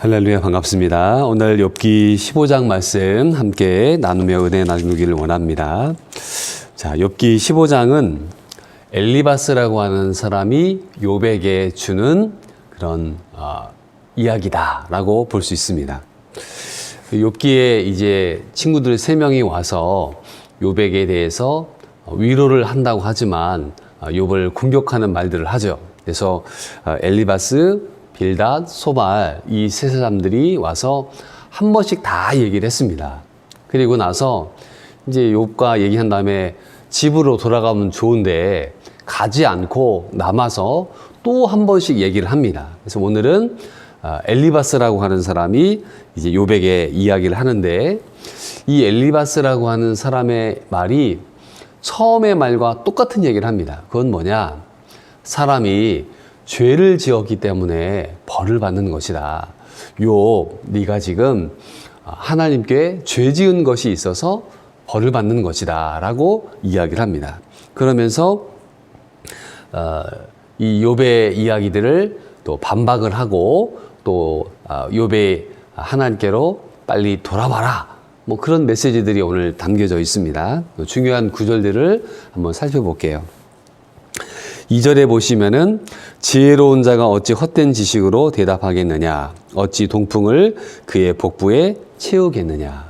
할렐루야, 반갑습니다. 오늘 욥기 15장 말씀 함께 나누며 은혜 나누기를 원합니다. 자, 욥기 15장은 엘리바스라고 하는 사람이 욥에게 주는 그런 이야기다라고 볼 수 있습니다. 욥기에 이제 친구들 3명이 와서 욥에게 대해서 위로를 한다고 하지만 욥을 공격하는 말들을 하죠. 그래서 엘리바스, 빌닷, 소발 이 세 사람들이 와서 한 번씩 다 얘기를 했습니다. 그리고 나서 이제 욥과 얘기한 다음에 집으로 돌아가면 좋은데 가지 않고 남아서 또 한 번씩 얘기를 합니다. 그래서 오늘은 엘리바스라고 하는 사람이 이제 욥에게 이야기를 하는데, 이 엘리바스라고 하는 사람의 말이 처음의 말과 똑같은 얘기를 합니다. 그건 뭐냐? 사람이 죄를 지었기 때문에 벌을 받는 것이다. 욥, 네가 지금 하나님께 죄 지은 것이 있어서 벌을 받는 것이다 라고 이야기를 합니다. 그러면서 이 욥의 이야기들을 또 반박을 하고 또 욥의 하나님께로 빨리 돌아와라, 뭐 그런 메시지들이 오늘 담겨져 있습니다. 중요한 구절들을 한번 살펴볼게요. 2절에 보시면은 지혜로운 자가 어찌 헛된 지식으로 대답하겠느냐, 어찌 동풍을 그의 복부에 채우겠느냐.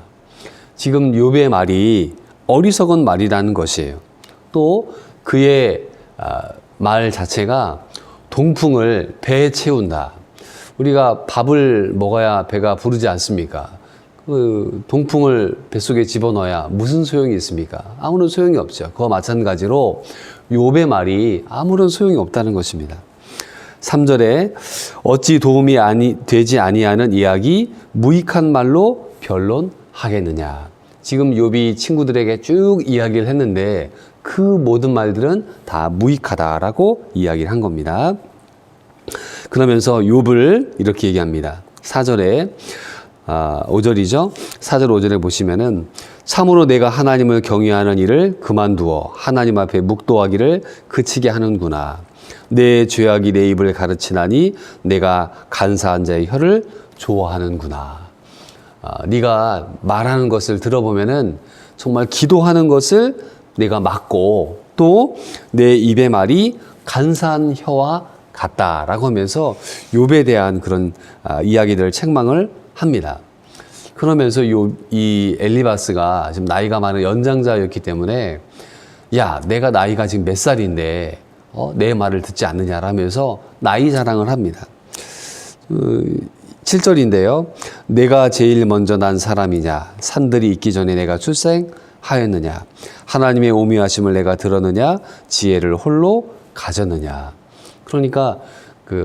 지금 욥의 말이 어리석은 말이라는 것이에요. 또 그의 말 자체가 동풍을 배에 채운다. 우리가 밥을 먹어야 배가 부르지 않습니까? 그 동풍을 뱃속에 집어넣어야 무슨 소용이 있습니까? 아무런 소용이 없죠. 그와 마찬가지로 욥의 말이 아무런 소용이 없다는 것입니다. 3절에 어찌 도움이 되지 아니하는 이야기 무익한 말로 변론하겠느냐. 지금 욥이 친구들에게 쭉 이야기를 했는데 그 모든 말들은 다 무익하다라고 이야기를 한 겁니다. 그러면서 욥을 이렇게 얘기합니다. 4절에 5절이죠. 4절 5절에 보시면은 참으로 내가 하나님을 경외하는 일을 그만두어 하나님 앞에 묵도하기를 그치게 하는구나. 내 죄악이 내 입을 가르치나니 내가 간사한 자의 혀를 좋아하는구나. 네가 말하는 것을 들어보면은 정말 기도하는 것을 내가 막고 또 내 입의 말이 간사한 혀와 같다라고 하면서 욥에 대한 그런 이야기들을 책망을 합니다. 그러면서 이 엘리바스가 지금 나이가 많은 연장자였기 때문에 야, 내가 나이가 지금 몇 살인데 내 말을 듣지 않느냐라면서 나이 자랑을 합니다. 7절인데요. 내가 제일 먼저 난 사람이냐? 산들이 있기 전에 내가 출생하였느냐? 하나님의 오묘하심을 내가 들었느냐? 지혜를 홀로 가졌느냐? 그러니까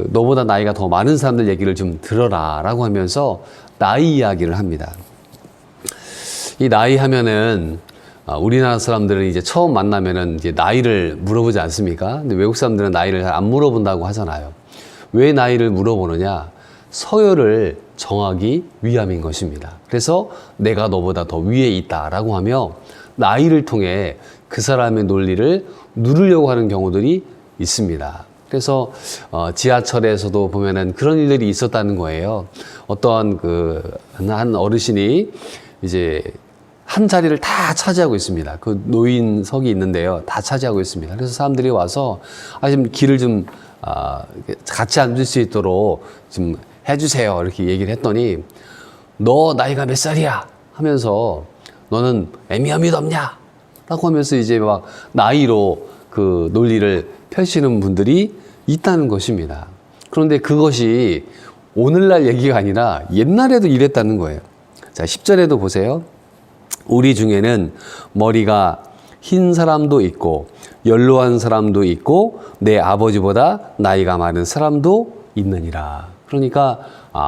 너보다 나이가 더 많은 사람들 얘기를 좀 들어라 라고 하면서 나이 이야기를 합니다. 이 나이 하면은 우리나라 사람들은 이제 처음 만나면은 이제 나이를 물어보지 않습니까? 근데 외국 사람들은 나이를 잘 안 물어본다고 하잖아요. 왜 나이를 물어보느냐? 서열을 정하기 위함인 것입니다. 그래서 내가 너보다 더 위에 있다라고 하며 나이를 통해 그 사람의 논리를 누르려고 하는 경우들이 있습니다. 그래서 지하철에서도 보면은 그런 일들이 있었다는 거예요. 어떤 한 어르신이 이제 한 자리를 다 차지하고 있습니다. 그 노인석이 있는데요, 다 차지하고 있습니다. 그래서 사람들이 와서 지금 길을 좀 같이 앉을 수 있도록 좀 해주세요 이렇게 얘기를 했더니 너 나이가 몇 살이야 하면서 너는 애미엄이도 없냐 라고 하면서 이제 막 나이로 그 논리를 펼치는 분들이 있다는 것입니다. 그런데 그것이 오늘날 얘기가 아니라 옛날에도 이랬다는 거예요. 자, 10절에도 보세요. 우리 중에는 머리가 흰 사람도 있고 연로한 사람도 있고 내 아버지보다 나이가 많은 사람도 있느니라. 그러니까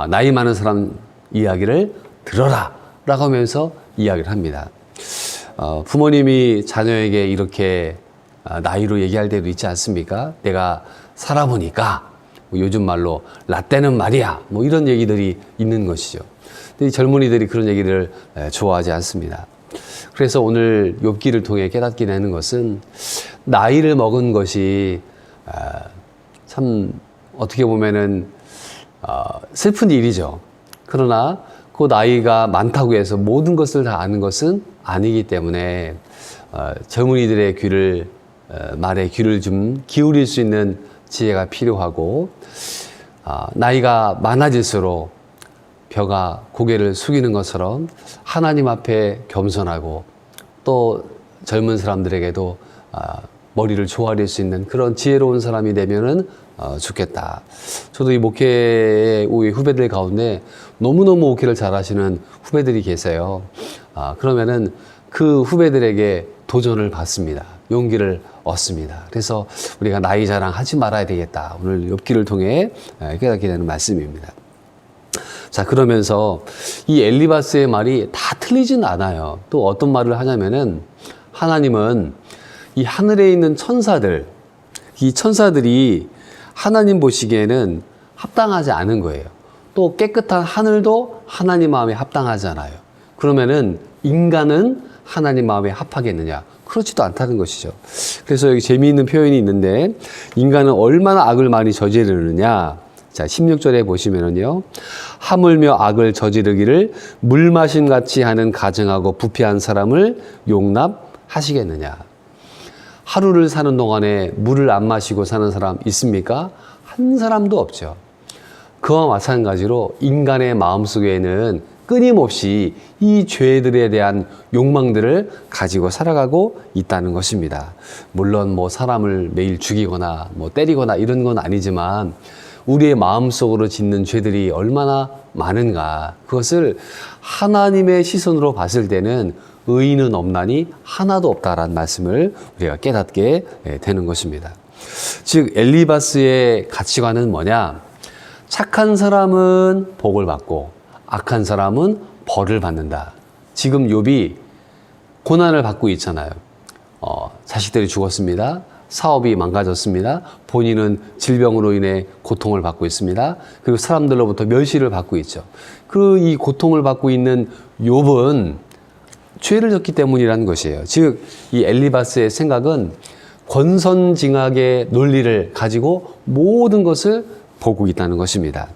나이 많은 사람 이야기를 들어라 라고 하면서 이야기를 합니다. 부모님이 자녀에게 이렇게 나이로 얘기할 때도 있지 않습니까? 내가 살아보니까 요즘 말로 라떼는 말이야, 뭐 이런 얘기들이 있는 것이죠. 근데 이 젊은이들이 그런 얘기를 좋아하지 않습니다. 그래서 오늘 욥기를 통해 깨닫게 되는 것은 나이를 먹은 것이 참 어떻게 보면은 슬픈 일이죠. 그러나 그 나이가 많다고 해서 모든 것을 다 아는 것은 아니기 때문에 젊은이들의 말에 귀를 좀 기울일 수 있는 지혜가 필요하고, 나이가 많아질수록 벼가 고개를 숙이는 것처럼 하나님 앞에 겸손하고 또 젊은 사람들에게도 머리를 조아릴 수 있는 그런 지혜로운 사람이 되면은 좋겠다. 저도 이 목회의 우리 후배들 가운데 너무너무 목회를 잘하시는 후배들이 계세요. 그러면은 그 후배들에게 도전을 받습니다. 용기를 얻습니다. 그래서 우리가 나이 자랑하지 말아야 되겠다. 오늘 욥기를 통해 깨닫게 되는 말씀입니다. 자, 그러면서 이 엘리바스의 말이 다 틀리진 않아요. 또 어떤 말을 하냐면은, 하나님은 이 하늘에 있는 천사들, 이 천사들이 하나님 보시기에는 합당하지 않은 거예요. 또 깨끗한 하늘도 하나님 마음에 합당하잖아요. 그러면은 인간은 하나님 마음에 합하겠느냐? 그렇지도 않다는 것이죠. 그래서 여기 재미있는 표현이 있는데, 인간은 얼마나 악을 많이 저지르느냐? 자, 16절에 보시면은요, 하물며 악을 저지르기를 물 마심 같이 하는 가증하고 부패한 사람을 용납하시겠느냐? 하루를 사는 동안에 물을 안 마시고 사는 사람 있습니까? 한 사람도 없죠. 그와 마찬가지로 인간의 마음속에는 끊임없이 이 죄들에 대한 욕망들을 가지고 살아가고 있다는 것입니다. 물론 뭐 사람을 매일 죽이거나 뭐 때리거나 이런 건 아니지만 우리의 마음속으로 짓는 죄들이 얼마나 많은가, 그것을 하나님의 시선으로 봤을 때는 의인은 없나니 하나도 없다라는 말씀을 우리가 깨닫게 되는 것입니다. 즉 엘리바스의 가치관은 뭐냐? 착한 사람은 복을 받고 악한 사람은 벌을 받는다. 지금 욥이 고난을 받고 있잖아요. 자식들이 죽었습니다. 사업이 망가졌습니다. 본인은 질병으로 인해 고통을 받고 있습니다. 그리고 사람들로부터 멸시를 받고 있죠. 이 고통을 받고 있는 욥은 죄를 졌기 때문이라는 것이에요. 즉, 이 엘리바스의 생각은 권선징악의 논리를 가지고 모든 것을 보고 있다는 것입니다.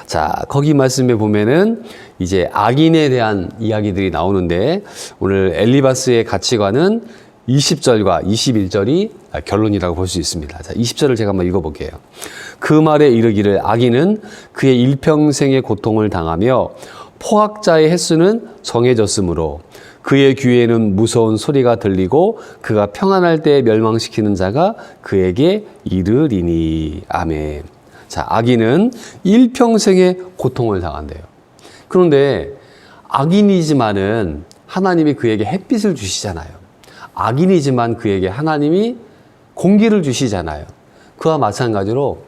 자, 거기 말씀에 보면은 이제 악인에 대한 이야기들이 나오는데, 오늘 엘리바스의 가치관은 20절과 21절이 결론이라고 볼 수 있습니다. 자, 20절을 제가 한번 읽어볼게요. 그 말에 이르기를 악인은 그의 일평생의 고통을 당하며 포악자의 횟수는 정해졌으므로 그의 귀에는 무서운 소리가 들리고 그가 평안할 때 멸망시키는 자가 그에게 이르리니. 아멘. 자, 악인은 일평생의 고통을 당한대요. 그런데 악인이지만은 하나님이 그에게 햇빛을 주시잖아요. 악인이지만 그에게 하나님이 공기를 주시잖아요. 그와 마찬가지로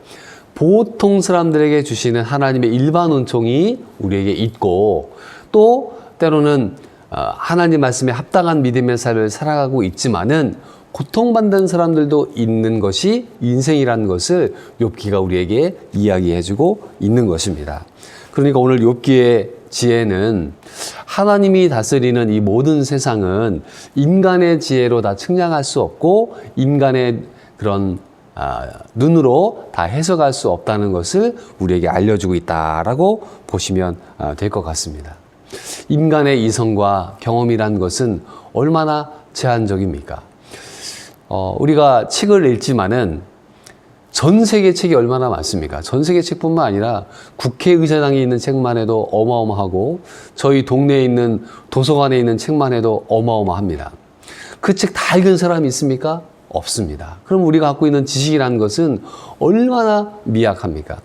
보통 사람들에게 주시는 하나님의 일반 은총이 우리에게 있고, 또 때로는 하나님 말씀에 합당한 믿음의 삶을 살아가고 있지만은 고통받는 사람들도 있는 것이 인생이라는 것을 욥기가 우리에게 이야기해주고 있는 것입니다. 그러니까 오늘 욥기의 지혜는 하나님이 다스리는 이 모든 세상은 인간의 지혜로 다 측량할 수 없고 인간의 그런 눈으로 다 해석할 수 없다는 것을 우리에게 알려주고 있다라고 보시면 될 것 같습니다. 인간의 이성과 경험이란 것은 얼마나 제한적입니까? 우리가 책을 읽지만은 전 세계 책이 얼마나 많습니까? 전 세계 책뿐만 아니라 국회의사당에 있는 책만 해도 어마어마하고 저희 동네에 있는 도서관에 있는 책만 해도 어마어마합니다. 그 책 다 읽은 사람이 있습니까? 없습니다. 그럼 우리가 갖고 있는 지식이라는 것은 얼마나 미약합니까?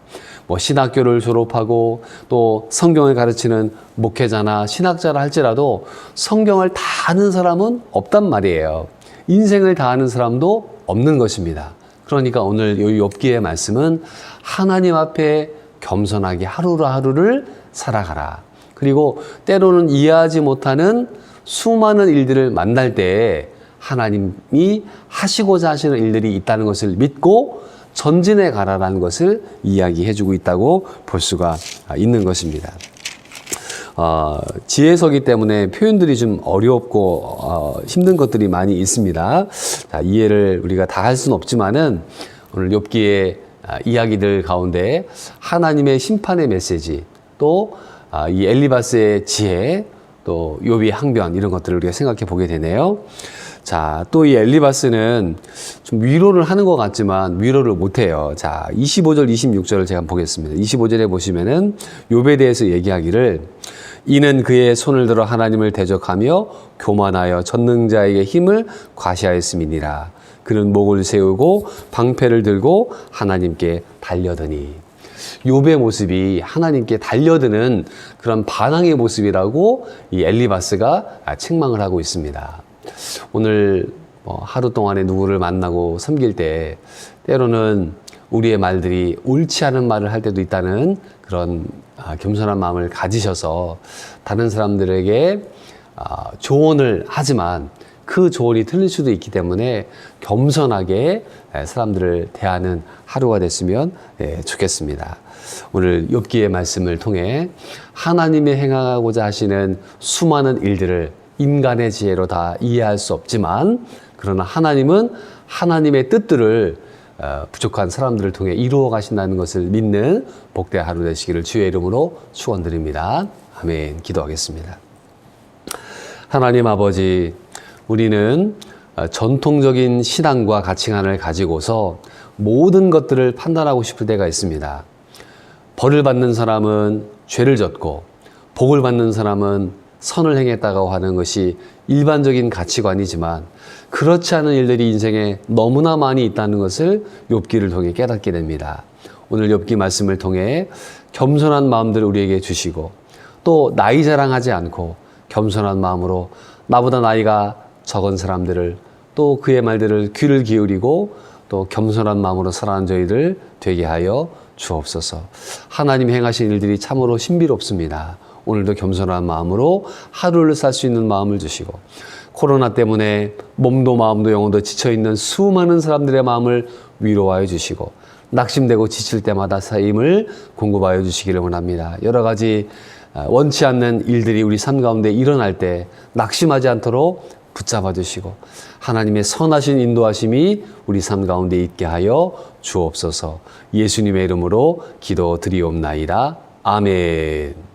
신학교를 졸업하고 또 성경을 가르치는 목회자나 신학자라 할지라도 성경을 다 아는 사람은 없단 말이에요. 인생을 다 아는 사람도 없는 것입니다. 그러니까 오늘 이 욥기의 말씀은 하나님 앞에 겸손하게 하루하루를 살아가라. 그리고 때로는 이해하지 못하는 수많은 일들을 만날 때 하나님이 하시고자 하시는 일들이 있다는 것을 믿고 전진해 가라라는 것을 이야기해주고 있다고 볼 수가 있는 것입니다. 지혜서기 때문에 표현들이 좀 어렵고 힘든 것들이 많이 있습니다. 자, 이해를 우리가 다 할 수는 없지만은 오늘 욥기의 이야기들 가운데 하나님의 심판의 메시지, 또 이 엘리바스의 지혜, 또 욥의 항변 이런 것들을 우리가 생각해 보게 되네요. 자, 또 이 엘리바스는 좀 위로를 하는 것 같지만 위로를 못해요. 자, 25절, 26절을 제가 보겠습니다. 25절에 보시면은 욥에 대해서 얘기하기를 이는 그의 손을 들어 하나님을 대적하며 교만하여 전능자에게 힘을 과시하였음이니라. 그는 목을 세우고 방패를 들고 하나님께 달려드니. 욥의 모습이 하나님께 달려드는 그런 반항의 모습이라고 이 엘리바스가 책망을 하고 있습니다. 오늘 하루 동안에 누구를 만나고 섬길 때 때로는 우리의 말들이 옳지 않은 말을 할 때도 있다는 그런 겸손한 마음을 가지셔서 다른 사람들에게 조언을 하지만 그 조언이 틀릴 수도 있기 때문에 겸손하게 사람들을 대하는 하루가 됐으면 좋겠습니다. 오늘 욥기의 말씀을 통해 하나님이 행하고자 하시는 수많은 일들을 인간의 지혜로 다 이해할 수 없지만 그러나 하나님은 하나님의 뜻들을 부족한 사람들을 통해 이루어 가신다는 것을 믿는 복된 하루 되시기를 주의 이름으로 축원드립니다. 아멘. 기도하겠습니다. 하나님 아버지, 우리는 전통적인 신앙과 가치관을 가지고서 모든 것들을 판단하고 싶을 때가 있습니다. 벌을 받는 사람은 죄를 졌고 복을 받는 사람은 선을 행했다고 하는 것이 일반적인 가치관이지만 그렇지 않은 일들이 인생에 너무나 많이 있다는 것을 욥기를 통해 깨닫게 됩니다. 오늘 욥기 말씀을 통해 겸손한 마음들을 우리에게 주시고 또 나이 자랑하지 않고 겸손한 마음으로 나보다 나이가 적은 사람들을 또 그의 말들을 귀를 기울이고 또 겸손한 마음으로 살아가는 저희들 되게 하여 주옵소서. 하나님 행하신 일들이 참으로 신비롭습니다. 오늘도 겸손한 마음으로 하루를 살 수 있는 마음을 주시고 코로나 때문에 몸도 마음도 영혼도 지쳐있는 수많은 사람들의 마음을 위로하여 주시고 낙심되고 지칠 때마다 힘을 공급하여 주시기를 원합니다. 여러 가지 원치 않는 일들이 우리 삶 가운데 일어날 때 낙심하지 않도록 붙잡아 주시고 하나님의 선하신 인도하심이 우리 삶 가운데 있게 하여 주옵소서. 예수님의 이름으로 기도드리옵나이다. 아멘.